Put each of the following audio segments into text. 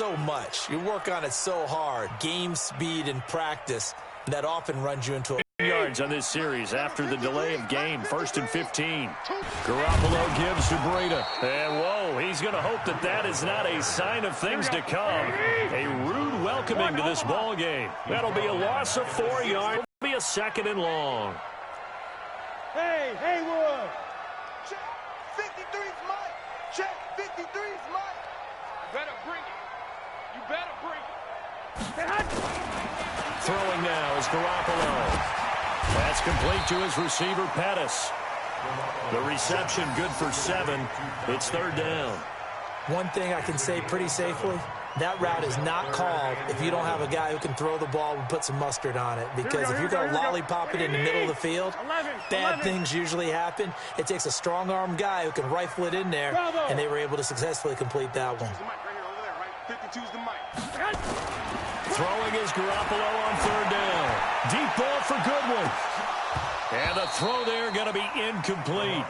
so much. You work on it so hard. Game speed and practice. And that often runs you into a yards on this series after the delay of game. 1st and 15. Garoppolo gives to Breida. And, whoa, he's going to hope that that is not a sign of things to come. A rude welcoming to this ball game. That'll be a loss of 4 yards. It'll be a 2nd and long. Hey, Haywood. Check 53's Mike. Check 53's Mike. You better bring it. You better bring it. Throwing now is Garoppolo. That's complete to his receiver, Pettis. The reception good for 7. It's 3rd down. One thing I can say pretty safely, that route is not called if you don't have a guy who can throw the ball and put some mustard on it. Because if you're going to lollipop it in the middle of the field, bad things usually happen. It takes a strong-arm guy who can rifle it in there, and they were able to successfully complete that one. Throwing is Garoppolo on 3rd down. Deep ball for Goodwin. And the throw there going to be incomplete.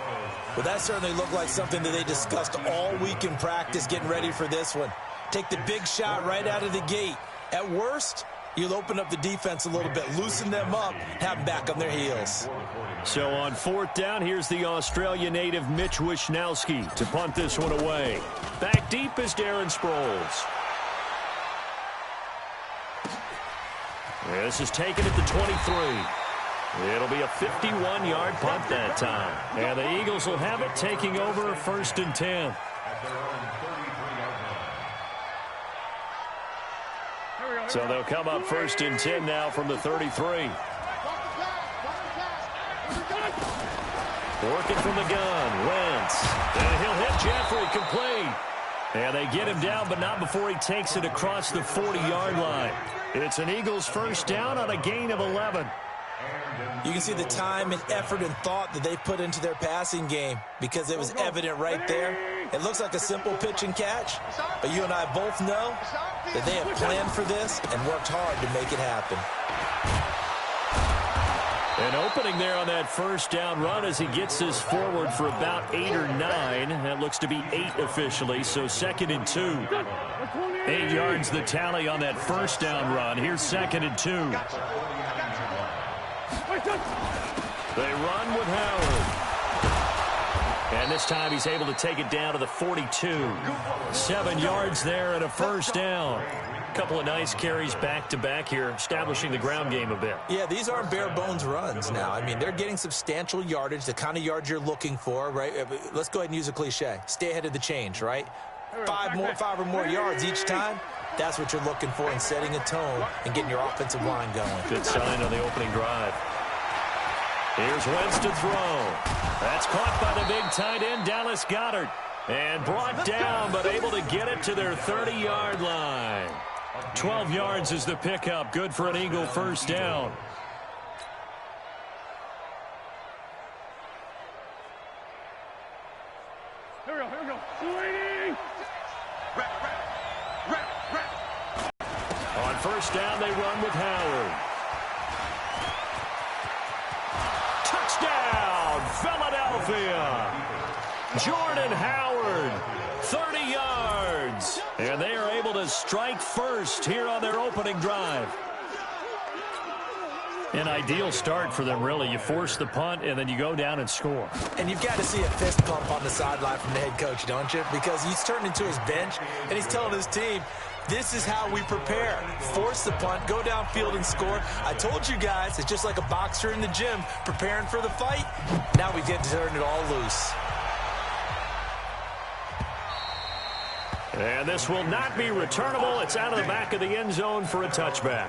Well, that certainly looked like something that they discussed all week in practice getting ready for this one. Take the big shot right out of the gate. At worst, you'll open up the defense a little bit, loosen them up, have them back on their heels. So on 4th down, here's the Australia native Mitch Wishnowsky to punt this one away. Back deep is Darren Sproles. This is taken at the 23. It'll be a 51-yard punt that time. And the Eagles will have it, taking over 1st and 10. So they'll come up 1st and 10 now from the 33. Working from the gun, Wentz. And he'll hit Jeffrey, complete. And they get him down, but not before he takes it across the 40-yard line. It's an Eagles 1st down on a gain of 11. You can see the time and effort and thought that they put into their passing game because it was evident right there. It looks like a simple pitch and catch, but you and I both know that they have planned for this and worked hard to make it happen. An opening there on that 1st down run as he gets this forward for about 8 or 9. That looks to be 8 officially, so 2nd and 2. 8 yards the tally on that 1st down run. Here's 2nd and 2. They run with Howard. And this time he's able to take it down to the 42. 7 yards there and a 1st down. Couple of nice carries back-to-back here, establishing the ground game a bit. Yeah, these aren't bare-bones runs now. I mean, they're getting substantial yardage, the kind of yards you're looking for, right? Let's go ahead and use a cliche. Stay ahead of the change, right? 5 or more yards each time. That's what you're looking for in setting a tone and getting your offensive line going. Good sign on the opening drive. Here's Wentz to throw. That's caught by the big tight end, Dallas Goedert. And brought down, but able to get it to their 30-yard line. 12 yards is the pickup. Good for an Eagle 1st down. Here we go. On 1st down, they run with Howard. Touchdown, Philadelphia. Jordan Howard, 30 yards. And they are able to strike first here on their opening drive. An ideal start for them, really. You force the punt, and then you go down and score. And you've got to see a fist pump on the sideline from the head coach, don't you? Because he's turned into his bench, and he's telling his team, this is how we prepare. Force the punt, go downfield and score. I told you guys, it's just like a boxer in the gym preparing for the fight. Now we get to turn it all loose. And this will not be returnable. It's out of the back of the end zone for a touchback.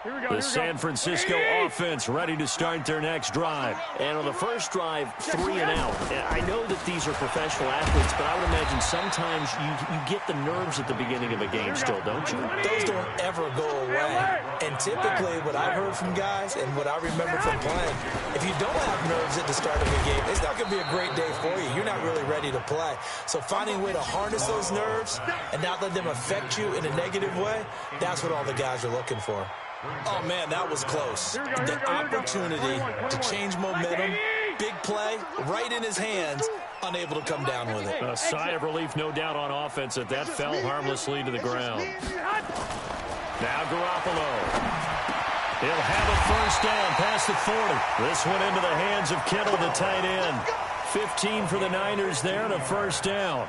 The San Francisco offense ready to start their next drive. And on the first drive, 3 and out. And I know that these are professional athletes, but I would imagine sometimes you get the nerves at the beginning of a game still, don't you? Those don't ever go away. And typically what I've heard from guys and what I remember from playing, if you don't have nerves at the start of a game, it's not going to be a great day for you. You're not really ready to play. So finding a way to harness those nerves and not let them affect you in a negative way, that's what all the guys are looking for. Oh, man, that was close. The opportunity to change momentum, big play, right in his hands, unable to come down with it. A sigh of relief, no doubt, on offense that fell harmlessly to the ground. Now Garoppolo. He'll have a first down past the 40. This one into the hands of Kittle, the tight end. 15 for the Niners there and a first down.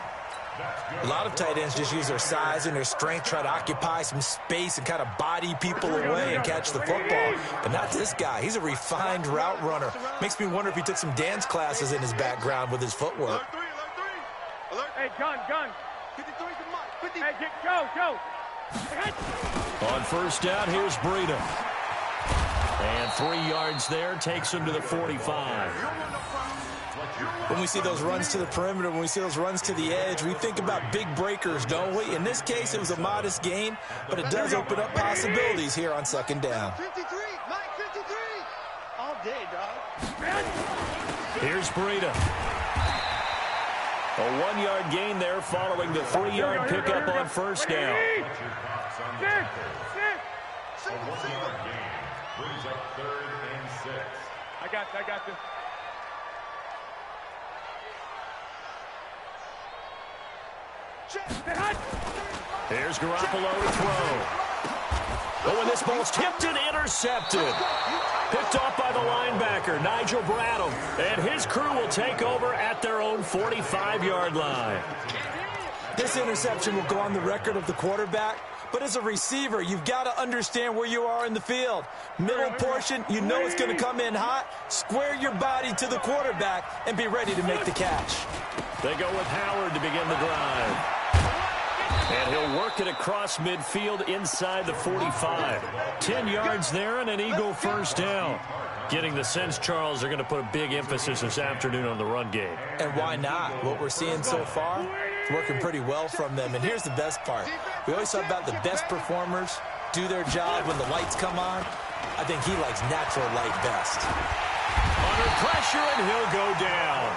A lot of tight ends just use their size and their strength, try to occupy some space and kind of body people away and catch the football. But not this guy. He's a refined route runner. Makes me wonder if he took some dance classes in his background with his footwork. Hey, gun. 53's the mic. Hey, go. On first down, here's Breida. And 3 yards there, takes him to the 45. When we see those runs to the perimeter, when we see those runs to the edge, we think about big breakers, don't we? In this case, it was a modest gain, but it does open up possibilities here on second down. 53, Mike, 53. All day, dog. Here's Breida. A 1-yard gain there following the 3-yard pickup on first down. Brings up 3rd and 6. I got this. Here's Garoppolo to throw. Oh, and this ball's tipped and intercepted. Picked off by the linebacker, Nigel Bradham. And his crew will take over at their own 45-yard line. This interception will go on the record of the quarterback. But as a receiver, you've got to understand where you are in the field. Middle portion, you know it's going to come in hot. Square your body to the quarterback and be ready to make the catch. They go with Howard to begin the drive. And he'll work it across midfield inside the 45. 10 yards there and an Eagle first down. Getting the sense, Charles, they're going to put a big emphasis this afternoon on the run game. And why not? What we're seeing so far, it's working pretty well from them. And here's the best part. We always talk about the best performers do their job when the lights come on. I think he likes natural light best. Under pressure, and he'll go down.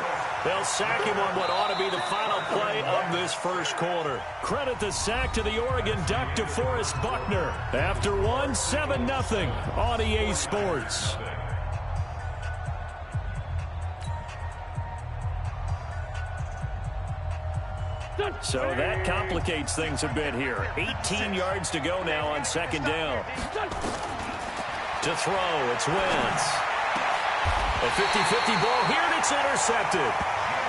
They'll sack him on what ought to be the final play of this first quarter. Credit the sack to the Oregon Duck, DeForest Buckner. After one, 7-0 on EA Sports. So that complicates things a bit here. 18 yards to go now on second down. To throw, it's Wentz. A 50-50 ball here, and it's intercepted.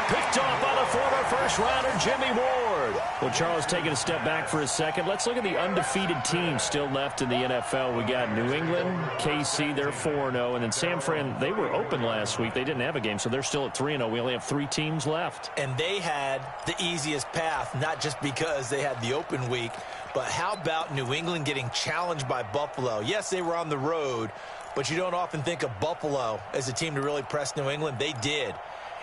Picked off by the former first-rounder, Jimmy Ward. Well, Charles, taking a step back for a second. Let's look at the undefeated teams still left in the NFL. We got New England, KC, they're 4-0. And then San Fran, they were open last week. They didn't have a game, so they're still at 3-0. We only have 3 teams left. And they had the easiest path, not just because they had the open week, but how about New England getting challenged by Buffalo? Yes, they were on the road, but you don't often think of Buffalo as a team to really press New England. They did.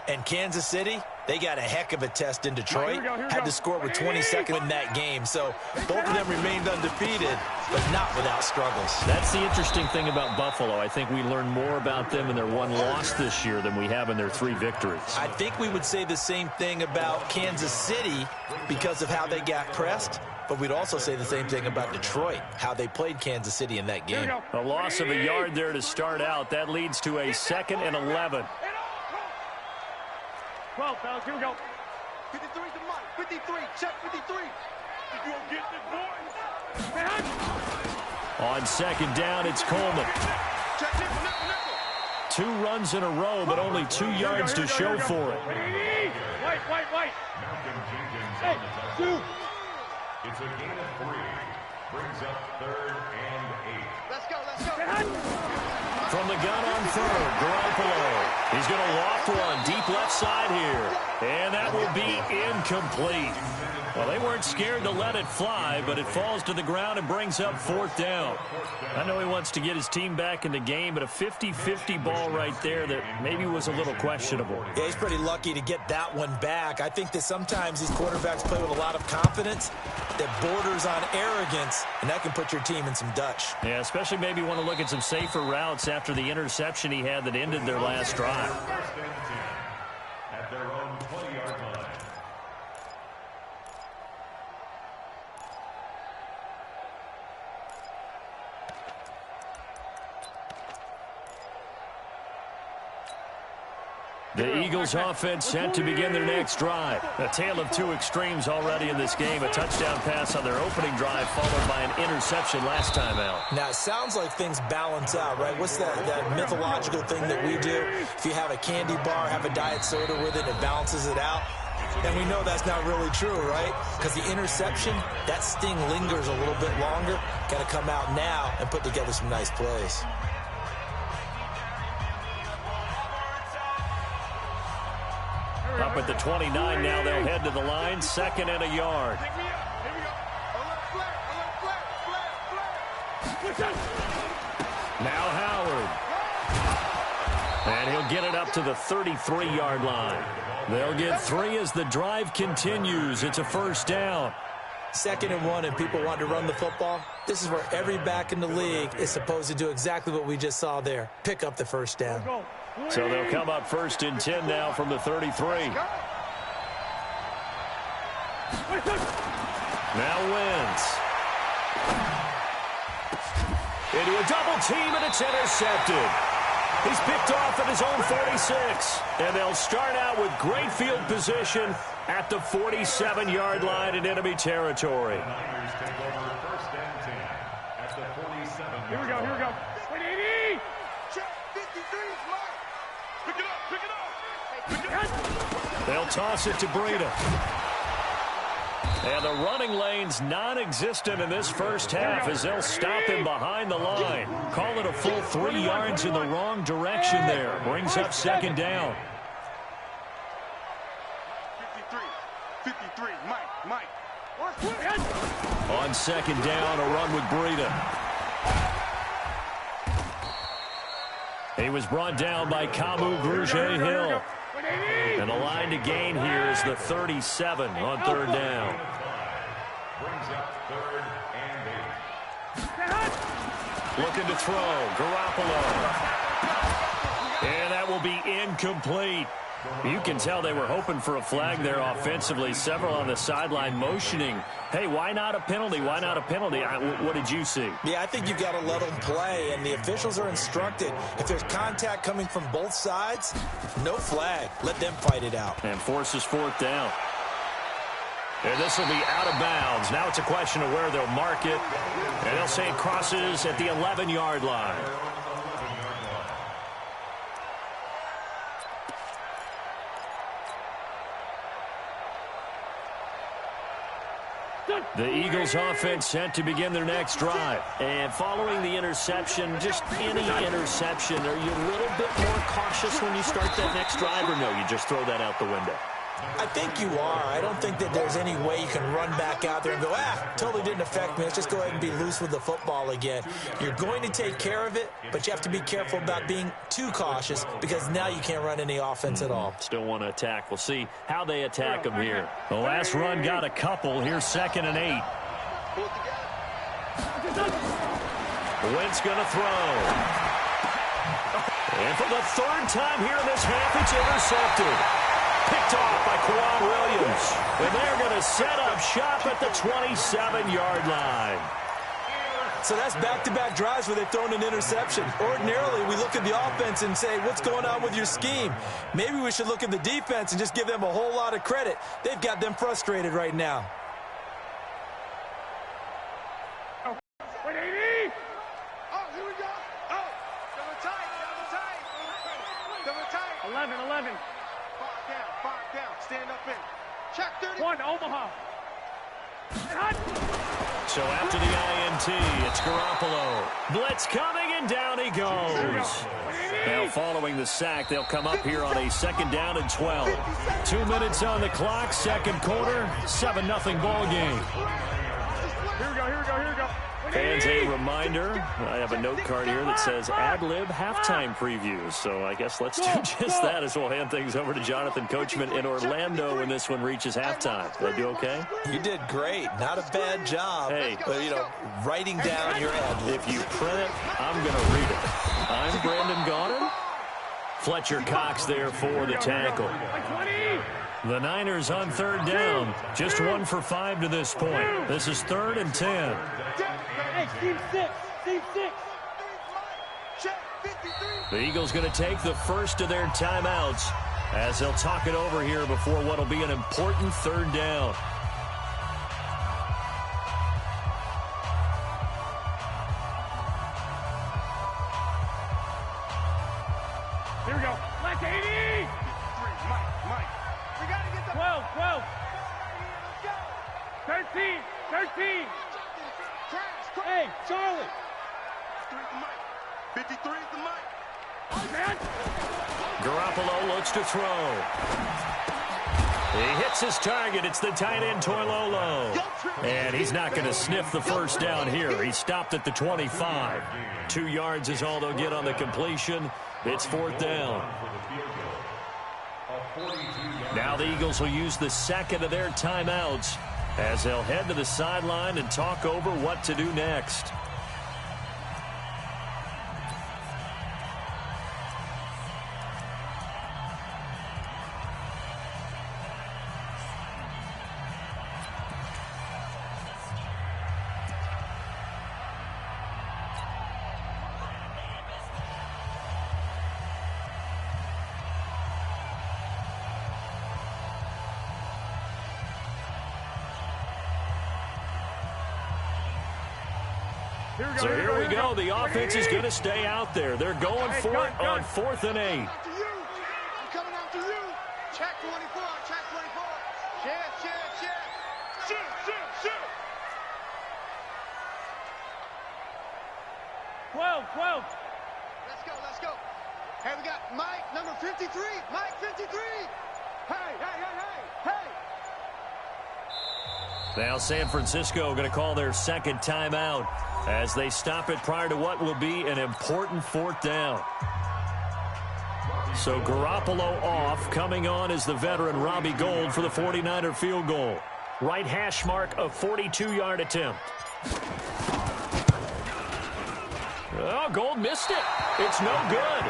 And Kansas City, they got a heck of a test in Detroit. Had to score with 20 seconds in that game. So both of them remained undefeated, but not without struggles. That's the interesting thing about Buffalo. I think we learned more about them in their one loss this year than we have in their 3 victories. I think we would say the same thing about Kansas City because of how they got pressed. But we'd also say the same thing about Detroit, how they played Kansas City in that game. A loss of a yard there to start out. That leads to a 2nd and 11. 12, fellas, here we go. 53's the mic. 53, check 53. If you don't get this, boys. On second down, it's Coleman. Check nickel. 2 runs in a row, but only 2 yards to show for it. White. Hey, 2. It's a gain of 3. Brings up 3rd and 8. Let's go. From the gun on 3rd, Garoppolo. He's going to loft one deep left side here. And that will be incomplete. Well, they weren't scared to let it fly, but it falls to the ground and brings up 4th down. I know he wants to get his team back in the game, but a 50-50 ball right there that maybe was a little questionable. Yeah, he's pretty lucky to get that one back. I think that sometimes these quarterbacks play with a lot of confidence that borders on arrogance, and that can put your team in some Dutch. Yeah, especially maybe want to look at some safer routes after the interception he had that ended their last drive. At their own 20-yard line. The Eagles offense set to begin their next drive. A tale of two extremes already in this game. A touchdown pass on their opening drive followed by an interception last time out. Now, it sounds like things balance out, right? What's that mythological thing that we do? If you have a candy bar, have a diet soda with it, it balances it out. And we know that's not really true, right? Because the interception, that sting lingers a little bit longer. Got to come out now and put together some nice plays. Up at the 29 now, they'll head to the line, 2nd and a yard. Now Howard. And he'll get it up to the 33-yard line. They'll get 3 as the drive continues. It's a first down. 2nd and 1 and people want to run the football. This is where every back in the league is supposed to do exactly what we just saw there. Pick up the first down. So they'll come up 1st and 10 now from the 33. Now Wentz. Into a double team, and it's intercepted. He's picked off at his own 46. And they'll start out with great field position at the 47-yard line in enemy territory. Here we go. 180. Check 53. Pick it up. They'll toss it to Breida. And the running lane's non-existent in this first half as they'll stop him behind the line. Call it a full 3 yards in the wrong direction there. Brings up 2nd down. 53. Mike. On 2nd down, a run with Breida. He was brought down by Kamu Grugier-Hill. And the line to gain here is the 37 on 3rd down. Brings up 3rd and 8. Looking to throw. Garoppolo. And that will be incomplete. You can tell they were hoping for a flag there offensively. Several on the sideline motioning, hey, why not a penalty? Why not a penalty? What did you see? Yeah, I think you've got to let them play, and the officials are instructed. If there's contact coming from both sides, no flag. Let them fight it out. And forces 4th down. And this will be out of bounds. Now it's a question of where they'll mark it. And they'll say it crosses at the 11-yard line. The Eagles offense set to begin their next drive. And following the interception, just any interception, are you a little bit more cautious when you start that next drive, or no, you just throw that out the window? I think you are. I don't think that there's any way you can run back out there and go, totally didn't affect me. Let's just go ahead and be loose with the football again. You're going to take care of it, but you have to be careful about being too cautious because now you can't run any offense at all. Still want to attack. We'll see how they attack them here. The last run got a couple. Here's 2nd and 8. Wentz going to throw. And for the 3rd time here in this half, it's intercepted. Picked off by Kwan Williams. And they're going to set up shop at the 27-yard line. So that's back-to-back drives where they've thrown an interception. Ordinarily, we look at the offense and say, what's going on with your scheme? Maybe we should look at the defense and just give them a whole lot of credit. They've got them frustrated right now. 180. Oh, here we go. Oh, double tight. 11. 5 down. Stand up in. Check 30. 1, Omaha. So after the INT, it's Garoppolo. Blitz coming, and down he goes. Now following the sack, they'll come up here on a 2nd down and 12. 2 minutes on the clock, 2nd quarter, 7-0 ball game. Here we go. Fans, a reminder, I have a note card here that says ad-lib halftime previews. So I guess let's do just that as we'll hand things over to Jonathan Coachman in Orlando when this one reaches halftime. Did I do okay? You did great. Not a bad job. Hey. But, writing down your ad-lib. If you print it, I'm going to read it. I'm Brandon Gaudin. Fletcher Cox there for the tackle. The Niners on 3rd down. Just 1 for 5 to this point. This is 3rd and 10. Hey, Steve 6. The Eagles going to take the first of their timeouts as they'll talk it over here before what will be an important third down. Here we go. Let's 80. Mike. We got to get the 12. 13. Hey, Charlie. 53 is the Mike. Man. Garoppolo looks to throw. He hits his target. It's the tight end, Toilolo. And he's not going to sniff the first down here. He stopped at the 25. 2 yards is all they'll get on the completion. It's fourth down. Now the Eagles will use the second of their timeouts as they'll head to the sideline and talk over what to do next. So here we go. The offense is going to stay out there. They're going for it on 4th and 8. I'm coming after you. Check 24. Check 24. Shoot. 12. Let's go. Hey, we got Mike, number 53. Mike, 53. Hey. Now San Francisco going to call their second timeout as they stop it prior to what will be an important fourth down. So Garoppolo off. Coming on is the veteran Robbie Gould for the 49er field goal. Right hash mark, a 42-yard attempt. Oh, Gould missed it. It's no good.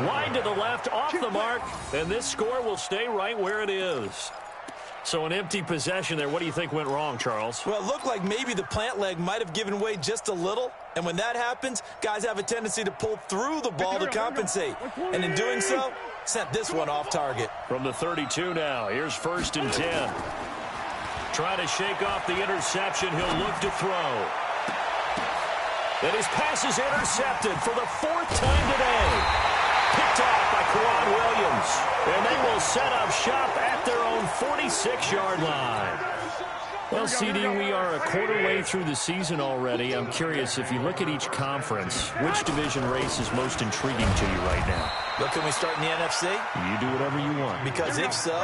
Wide to the left, off the mark, and this score will stay right where it is. So an empty possession there. What do you think went wrong, Charles? Well, it looked like maybe the plant leg might have given way just a little. And when that happens, guys have a tendency to pull through the ball to compensate. And in doing so, sent this one off target. From the 32 now, here's 1st and 10. Trying to shake off the interception. He'll look to throw. And his pass is intercepted for the 4th time today. Picked off by Kawhi Williams. And they will set up shop at their own 46-yard line. Well, CD, we are a quarter way through the season already. I'm curious, if you look at each conference, which division race is most intriguing to you right now? Look, can we start in the NFC? You do whatever you want. Because if so,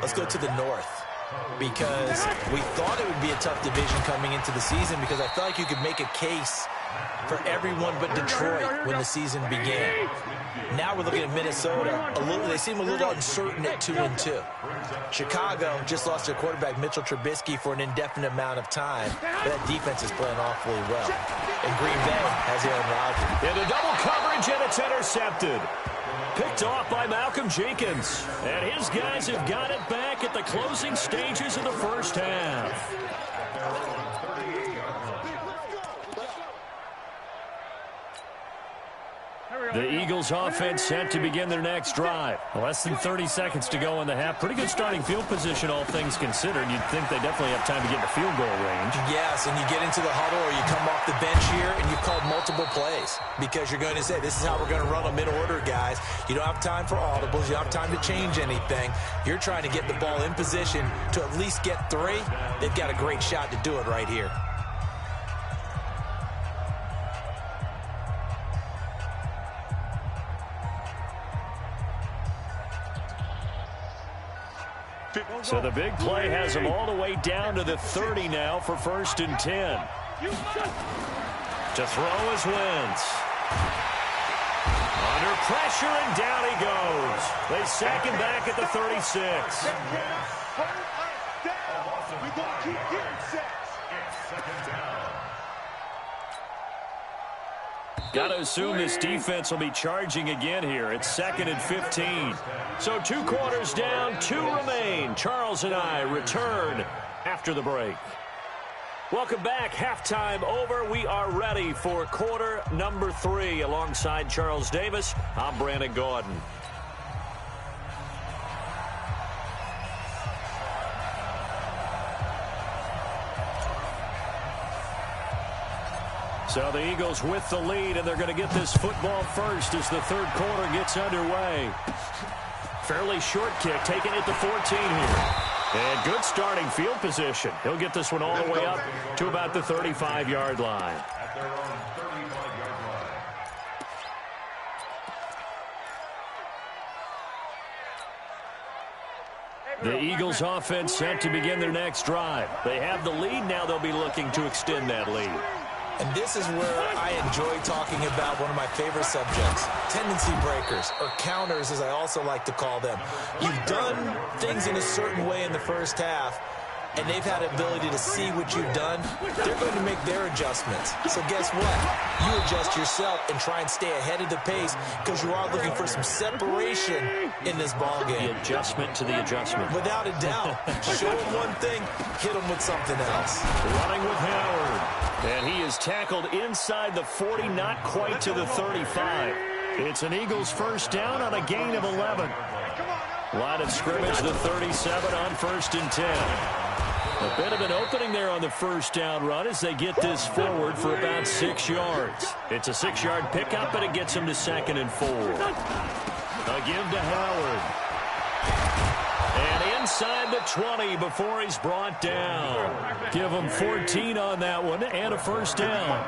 let's go to the North. Because we thought it would be a tough division coming into the season because I felt like you could make a case for everyone but Detroit when the season began. Now we're looking at Minnesota. They seem a little uncertain at 2-2. Chicago just lost their quarterback, Mitchell Trubisky, for an indefinite amount of time. But that defense is playing awfully well. And Green Bay has Aaron Rodgers. Into double coverage, and it's intercepted. Picked off by Malcolm Jenkins. And his guys have got it back at the closing stages of the first half. The Eagles offense set to begin their next drive. Less than 30 seconds to go in the half. Pretty good starting field position, all things considered. You'd think they definitely have time to get in the field goal range. Yes, and you get into the huddle or you come off the bench here and you've called multiple plays because you're going to say, this is how we're going to run them in order, guys. You don't have time for audibles. You don't have time to change anything. You're trying to get the ball in position to at least get 3. They've got a great shot to do it right here. So the big play has them all the way down to the 30 now for 1st and 10. To throw is Wentz. Under pressure, and down he goes. They sack him back at the 36. Got to assume this defense will be charging again here. It's 2nd and 15. So 2 quarters down, 2 remain. Charles and I return after the break. Welcome back. Halftime over. We are ready for quarter number 3. Alongside Charles Davis, I'm Brandon Gaudin. So the Eagles with the lead, and they're going to get this football first as the third quarter gets underway. Fairly short kick, taking it to 14 here. And good starting field position. He'll get this one all the way up to about the 35-yard line. At their own 35-yard line. The Eagles offense set to begin their next drive. They have the lead now. They'll be looking to extend that lead. And this is where I enjoy talking about one of my favorite subjects, tendency breakers, or counters as I also like to call them. You've done things in a certain way in the first half, and they've had the ability to see what you've done. They're going to make their adjustments. So guess what? You adjust yourself and try and stay ahead of the pace because you are looking for some separation in this ball game. The adjustment to the adjustment. Without a doubt. Show them one thing, hit them with something else. Running with Howard. And he is tackled inside the 40, not quite to the 35. It's an Eagles first down on a gain of 11. Line of scrimmage, the 37 on 1st and 10. A bit of an opening there on the first down run as they get this forward for about 6 yards. It's a 6-yard pickup, but it gets him to 2nd and 4. A give to Howard. And inside the 20 before he's brought down. Give him 14 on that one and a first down.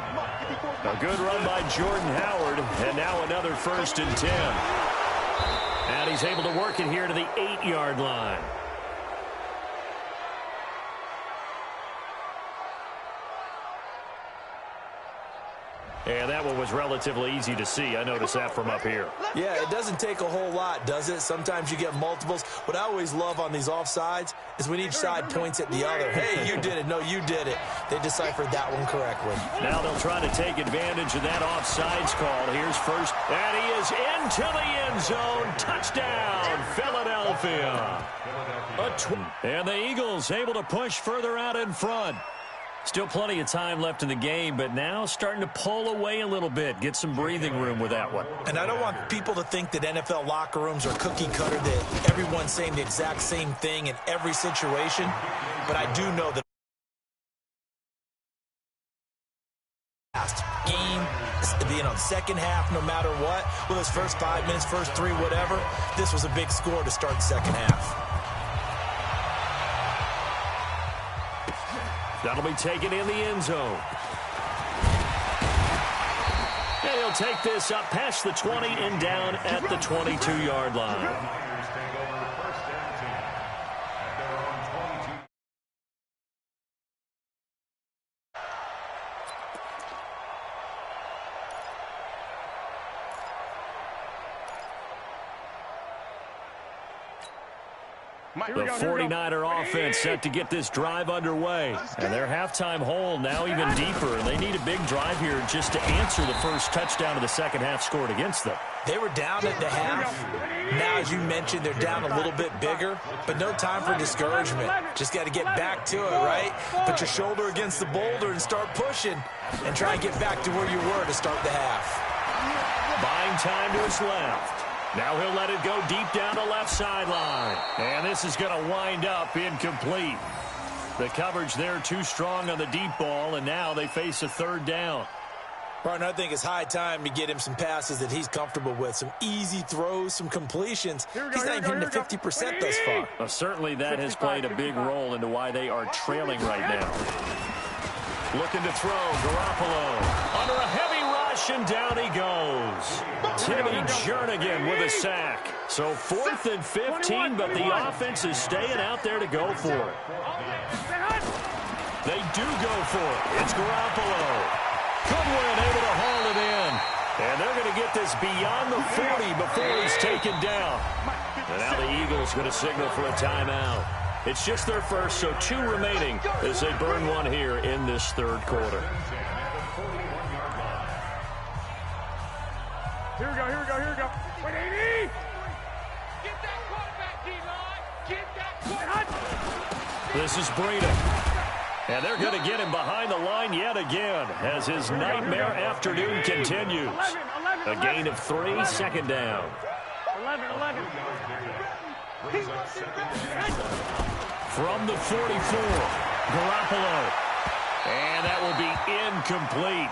A good run by Jordan Howard, and now another 1st and 10. And he's able to work it here to the 8-yard line. And that one was relatively easy to see. I noticed that from up here. Yeah, it doesn't take a whole lot, does it? Sometimes you get multiples. What I always love on these offsides is when each side points at the other. Hey, you did it. No, you did it. They deciphered that one correctly. Now they'll try to take advantage of that offsides call. Here's first. And he is into the end zone. Touchdown, Philadelphia. And the Eagles able to push further out in front. Still plenty of time left in the game, but now starting to pull away a little bit. Get some breathing room with that one. And I don't want people to think that NFL locker rooms are cookie cutter, that everyone's saying the exact same thing in every situation. But I do know that game, second half, no matter what, well, those first 5 minutes, first 3, whatever, this was a big score to start the second half. That'll be taken in the end zone. And he'll take this up past the 20 and down at the 22-yard line. The 49er offense set to get this drive underway. And their halftime hole now even deeper. And they need a big drive here just to answer the first touchdown of the second half scored against them. They were down at the half. Now, as you mentioned, they're down a little bit bigger. But no time for discouragement. Just got to get back to it, right? Put your shoulder against the boulder and start pushing. And try and get back to where you were to start the half. Buying time to his left. Now he'll let it go deep down the left sideline. And this is going to wind up incomplete. The coverage there too strong on the deep ball, and now they face a third down. Partner, I think it's high time to get him some passes that he's comfortable with. Some easy throws, some completions. He's not even hitting the 50% thus far. Well, certainly that has played a big role into why they are trailing right now. Looking to throw, Garoppolo under a heavy rush, and down he goes. Timmy Jernigan with a sack. So 4th and 15, but the offense is staying out there to go for it. They do go for it. It's Garoppolo. Goodwin able to haul it in. And they're going to get this beyond the 40 before he's taken down. And now the Eagles going to signal for a timeout. It's just their first, so 2 remaining as they burn one here in this third quarter. Here we go, here we go, here we go. Wait, 80! Get that quarterback, D-line! Get that quarterback! This is Breida. And they're going to get him behind the line yet again as his nightmare afternoon continues. A gain of 3, 2nd down. 11. From the 44, Garoppolo. And that will be incomplete.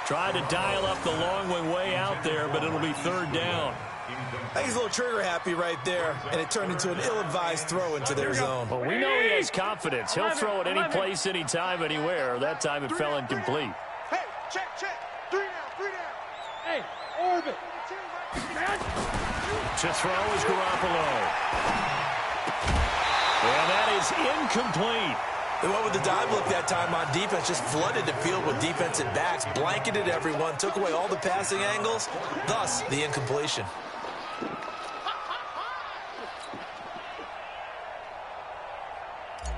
Tried to dial up the long way out there, but it'll be third down. I think he's a little trigger happy right there, and it turned into an ill-advised throw into their zone. Well, we know he has confidence. He'll throw it any place, anytime, anywhere. That time it fell incomplete. Hey, check. 3 down. Hey, orbit. To throw is Garoppolo. And that is incomplete. They went with the dive look that time on defense, just flooded the field with defensive backs, blanketed everyone, took away all the passing angles, thus the incompletion.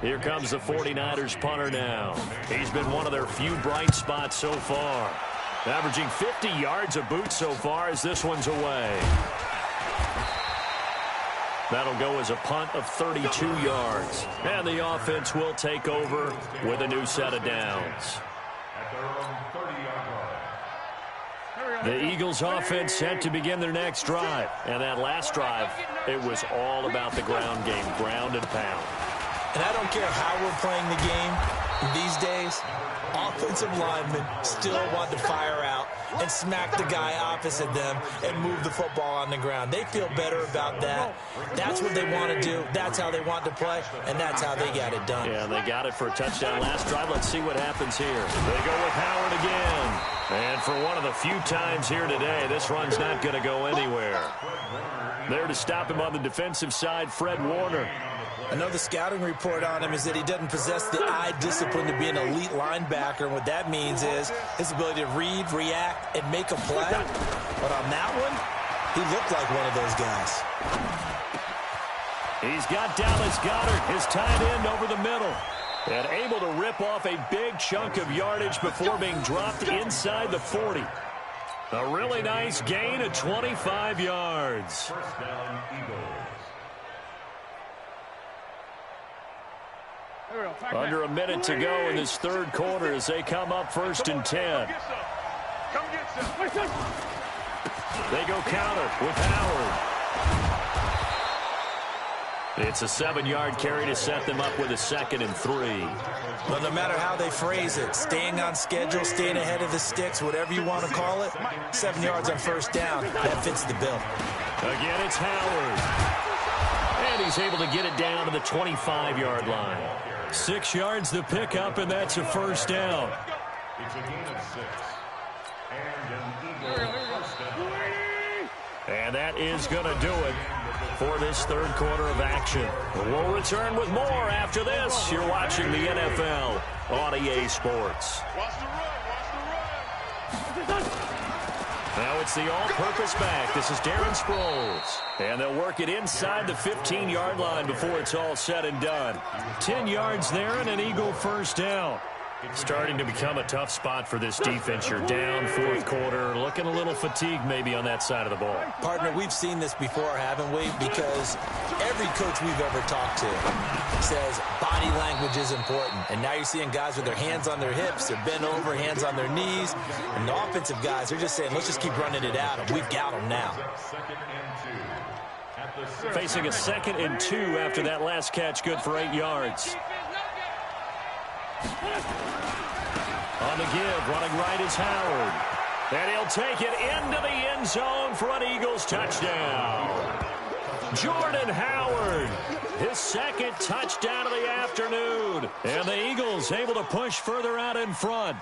Here comes the 49ers punter now. He's been one of their few bright spots so far. Averaging 50 yards a boot so far as this one's away. That'll go as a punt of 32 yards. And the offense will take over with a new set of downs. The Eagles offense set to begin their next drive. And that last drive, it was all about the ground game, ground and pound. And I don't care how we're playing the game these days, offensive linemen still want to fire out and smack the guy opposite them and move the football on the ground. They feel better about that. That's what they want to do. That's how they want to play, and that's how they got it done. Yeah, they got it for a touchdown last drive. Let's see what happens here. They go with Howard again. And for one of the few times here today, this run's not going to go anywhere. There to stop him on the defensive side, Fred Warner. I know the scouting report on him is that he doesn't possess the eye discipline to be an elite linebacker. And what that means is his ability to read, react, and make a play. But on that one, he looked like one of those guys. He's got Dallas Goedert, his tight end, over the middle. And able to rip off a big chunk of yardage before being dropped inside the 40. A really nice gain of 25 yards. First down, Eagles. Under a minute to go in this third quarter as they come up 1st and 10. Come get some. They go counter with Howard. It's a 7-yard carry to set them up with a 2nd and 3. Well, no matter how they phrase it, staying on schedule, staying ahead of the sticks, whatever you want to call it, 7 yards on first down, that fits the bill. Again, it's Howard. And he's able to get it down to the 25-yard line. 6 yards the pickup, and that's a first down. It's a gain of 6. And an Eagle first down. And that is going to do it for this third quarter of action. We'll return with more after this. You're watching the NFL on EA Sports. Watch the run. Now it's the all-purpose back. This is Darren Sproles. And they'll work it inside the 15-yard line before it's all said and done. 10 yards there and an Eagle first down. Starting to become a tough spot for this defense. You're down fourth quarter, looking a little fatigued maybe on that side of the ball. Partner, we've seen this before, haven't we? Because every coach we've ever talked to says body language is important. And now you're seeing guys with their hands on their hips, they're bent over, hands on their knees. And the offensive guys, they're just saying, let's just keep running it out, and we've got them now. Facing a 2nd and 2 after that last catch, good for 8 yards. On the give, running right is Howard. And he'll take it into the end zone for an Eagles touchdown. Jordan Howard, his 2nd touchdown of the afternoon. And the Eagles able to push further out in front.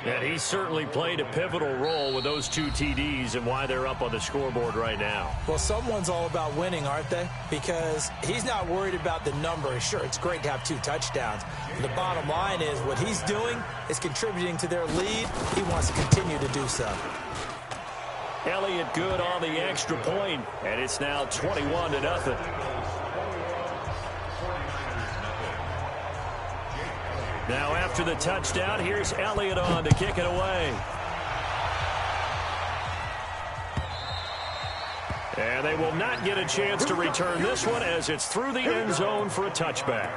And he certainly played a pivotal role with those 2 TDs and why they're up on the scoreboard right now. Well, someone's all about winning, aren't they? Because he's not worried about the number. Sure, it's great to have 2 touchdowns. The bottom line is what he's doing is contributing to their lead. He wants to continue to do so. Elliott good on the extra point, and it's now 21-0. Now after the touchdown, here's Elliott on to kick it away. And they will not get a chance to return this one as it's through the end zone for a touchback.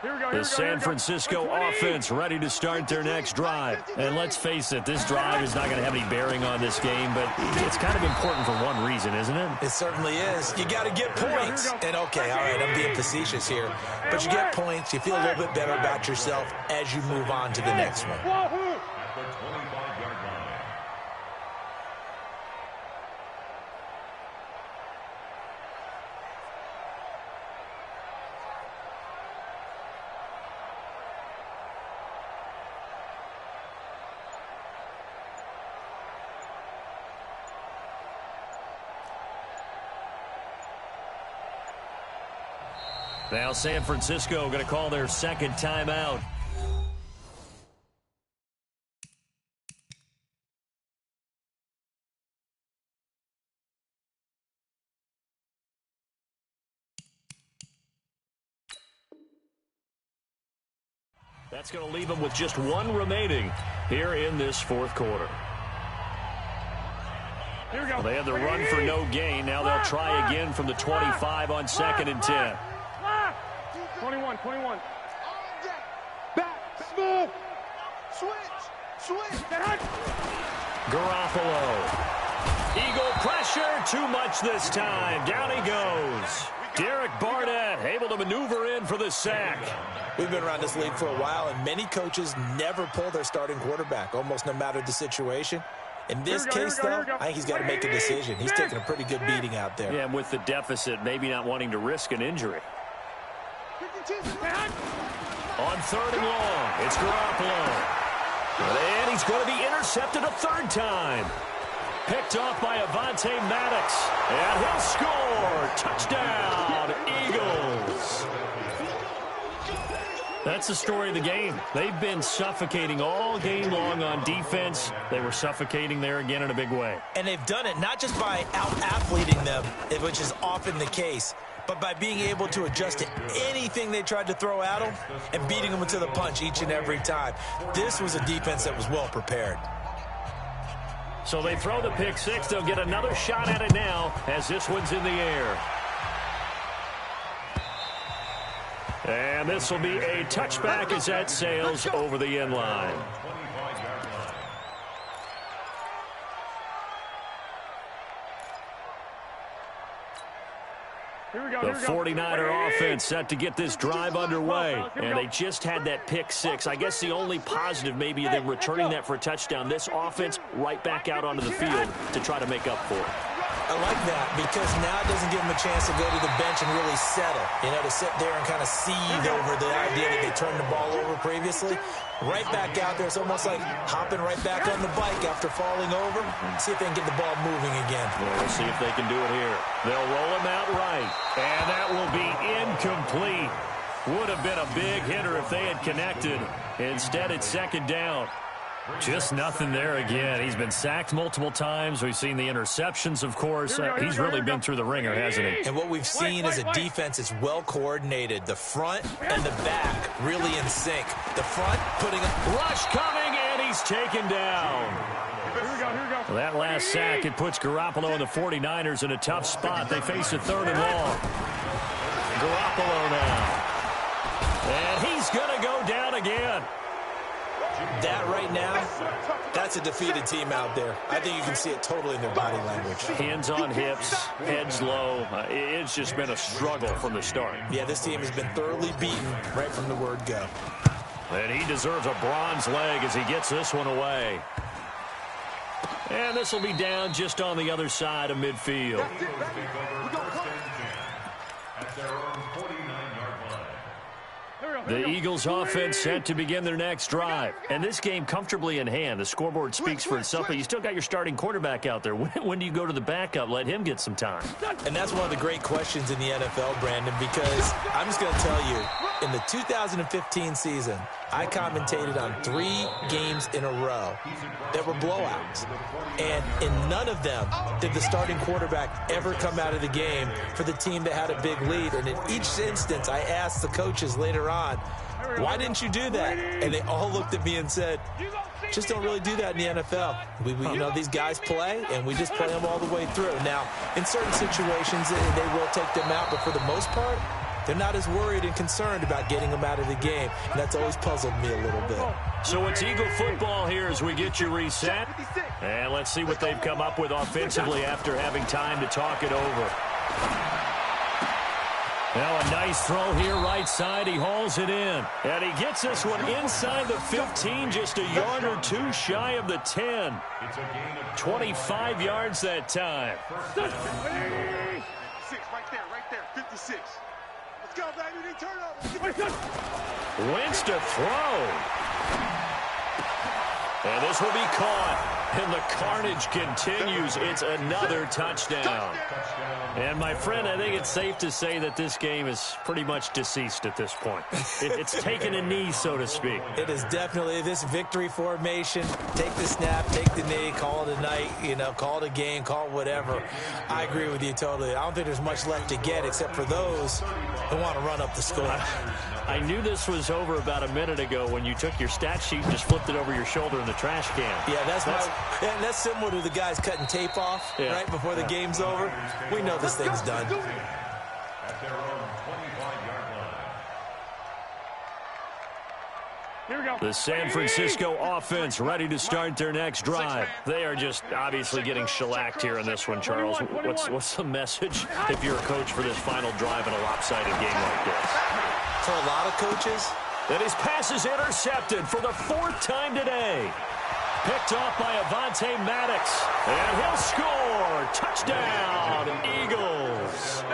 The San Francisco offense ready to start their next drive. And let's face it, this drive is not going to have any bearing on this game, but it's kind of important for one reason, isn't it? It certainly is. You got to get points. And okay, all right, I'm being facetious here. But you get points, you feel a little bit better about yourself as you move on to the next one. At the 25-yard line. Now San Francisco going to call their second timeout. That's going to leave them with just one remaining here in this fourth quarter. Here we go. Well, they had the run for no gain. Now they'll try again from the 25 on 2nd and 10. 21. Back, smooth. Switch. Garoppolo. Eagle pressure, too much this time. Down he goes. Derek Barnett able to maneuver in for the sack. We've been around this league for a while, and many coaches never pull their starting quarterback, almost no matter the situation. In this case, though, I think he's got to make a decision. He's taking a pretty good beating out there. Yeah, and with the deficit, maybe not wanting to risk an injury. On 3rd and long, it's Garoppolo. And he's going to be intercepted a third time. Picked off by Avonte Maddox. And he'll score. Touchdown, Eagles. That's the story of the game. They've been suffocating all game long on defense. They were suffocating there again in a big way. And they've done it not just by out-athleting them, which is often the case, but by being able to adjust to anything they tried to throw at them and beating them to the punch each and every time. This was a defense that was well prepared. So they throw the pick six. They'll get another shot at it now as this one's in the air. And this will be a touchback as that sails over the end line. The 49er offense set to get this drive underway. And they just had that pick six. I guess the only positive maybe of them returning that for a touchdown. This offense right back out onto the field to try to make up for it. I like that because now it doesn't give them a chance to go to the bench and really settle, to sit there and kind of seethe over the idea that they turned the ball over previously. Right back out there. It's almost like hopping right back on the bike after falling over. See if they can get the ball moving again. Well, we'll see if they can do it here. They'll roll him out right. And that will be incomplete. Would have been a big hitter if they had connected. Instead, it's second down. Just nothing there again. He's been sacked multiple times. We've seen the interceptions, of course. He's really been through the ringer, hasn't he? And what we've seen is a defense that's well coordinated. The front and the back really in sync. The front putting a rush coming, and he's taken down. Well, that last sack, it puts Garoppolo and the 49ers in a tough spot. They face a 3rd and long. Garoppolo now. And he's going to go down again. That right now, that's a defeated team out there. I think you can see it totally in their body language. Hands on hips, heads low. It's just been a struggle from the start. Yeah, this team has been thoroughly beaten right from the word go. And he deserves a bronze leg as he gets this one away. And this will be down just on the other side of midfield. The Eagles offense set to begin their next drive. And this game comfortably in hand. The scoreboard speaks for itself, but you still got your starting quarterback out there. When do you go to the backup? Let him get some time. And that's one of the great questions in the NFL, Brandon, because I'm just going to tell you, in the 2015 season, I commentated on 3 games in a row that were blowouts. And in none of them did the starting quarterback ever come out of the game for the team that had a big lead. And in each instance, I asked the coaches later on, why didn't you do that? And they all looked at me and said, just don't really do that in the NFL. These guys play, and we just play them all the way through. Now, in certain situations, they will take them out, but for the most part, they're not as worried and concerned about getting them out of the game. And that's always puzzled me a little bit. So it's Eagle football here as we get you reset. And let's see what they've come up with offensively after having time to talk it over. Now a nice throw here right side. He hauls it in. And he gets this one inside the 15, just a yard or two shy of the 10. 25 yards that time. 56, right there, 56. Let's go, baby, they turn over. Wentz to throw. And this will be caught. And the carnage continues. It's another touchdown. And, my friend, I think it's safe to say that this game is pretty much deceased at this point. It's taken a knee, so to speak. It is definitely this victory formation. Take the snap, take the knee, call it a night, call it a game, call it whatever. I agree with you totally. I don't think there's much left to get except for those who want to run up the score. I knew this was over about a minute ago when you took your stat sheet and just flipped it over your shoulder in the trash can. Yeah, that's similar to the guys cutting tape off right before the game's over. We know this thing's done. At their own 25-yard line. Here we go. The San Francisco offense ready to start their next drive. They are just obviously getting shellacked here in this one, Charles. What's the message if you're a coach for this final drive in a lopsided game like this? For a lot of coaches. And his pass is intercepted for the 4th time today. Picked off by Avonte Maddox. And he'll score. Touchdown, Eagles.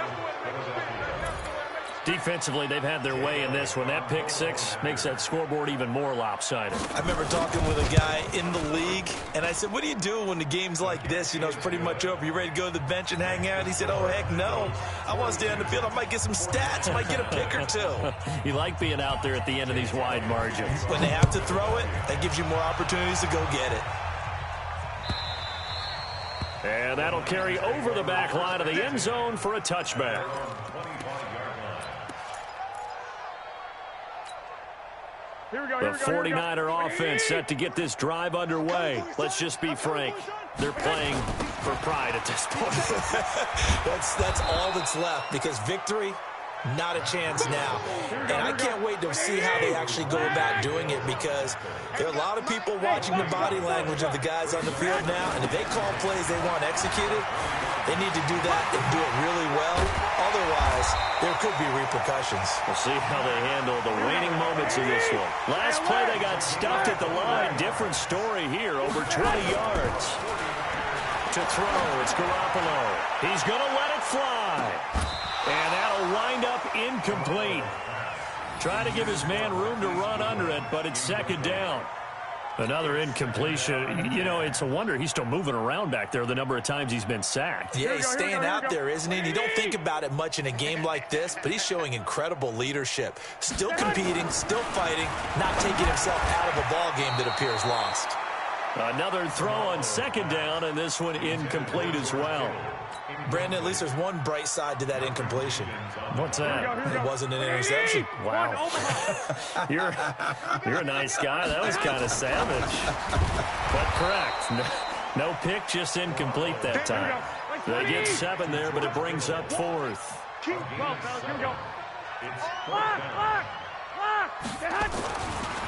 Defensively, they've had their way in this one. That pick six makes that scoreboard even more lopsided. I remember talking with a guy in the league, and I said, what do you do when the game's like this? It's pretty much over. You ready to go to the bench and hang out? He said, oh, heck no. I want to stay on the field. I might get some stats. Might get a pick or two. You like being out there at the end of these wide margins. When they have to throw it, that gives you more opportunities to go get it. And that'll carry over the back line of the end zone for a touchback. The 49er offense set to get this drive underway. Let's just be frank. They're playing for pride at this point. That's all that's left because victory, not a chance now. And I can't wait to see how they actually go about doing it because there are a lot of people watching the body language of the guys on the field now. And if they call plays they want executed, they need to do that and do it really well. Otherwise, there could be repercussions. We'll see how they handle the waning moments in this one. Last play, they got stuffed at the line. Different story here, over 20 yards. To throw, it's Garoppolo. He's going to let it fly. And that'll wind up incomplete. Try to give his man room to run under it, but it's second down. Another incompletion. It's a wonder he's still moving around back there the number of times he's been sacked. Yeah, he's staying out there, isn't he? And you don't think about it much in a game like this, but he's showing incredible leadership. Still competing, still fighting, not taking himself out of a ball game that appears lost. Another throw on second down, and this one incomplete as well. Brandon, at least there's one bright side to that incompletion. What's that? It wasn't an interception. Wow. You're a nice guy. That was kind of savage. But correct. No pick, just incomplete that time. They get 7 there, but it brings up 4th. Keep well, fellas. Here we go.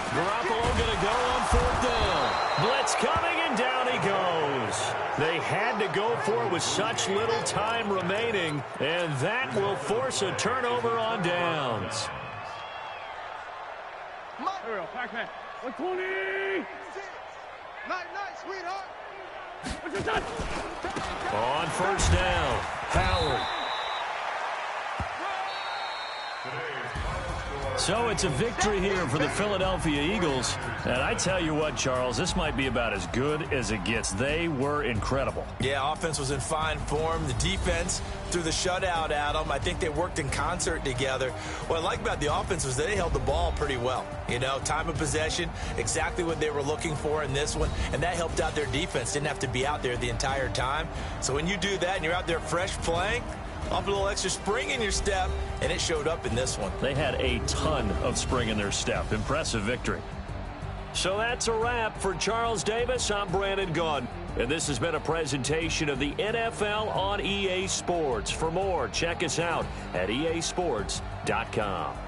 Garoppolo going to go on 4th down. Blitz coming, and down he goes. They had to go for it with such little time remaining, and that will force a turnover on downs. Here we go. Pac-Man. 120. Night, sweetheart. On 1st down, Howard. So it's a victory here for the Philadelphia Eagles. And I tell you what, Charles, this might be about as good as it gets. They were incredible. Yeah, offense was in fine form. The defense threw the shutout at them. I think they worked in concert together. What I like about the offense was they held the ball pretty well. Time of possession, exactly what they were looking for in this one. And that helped out their defense. Didn't have to be out there the entire time. So when you do that and you're out there fresh playing, off a little extra spring in your step, and it showed up in this one. They had a ton of spring in their step. Impressive victory. So that's a wrap. For Charles Davis, I'm Brandon Gaudin. And this has been a presentation of the NFL on EA Sports. For more, check us out at easports.com.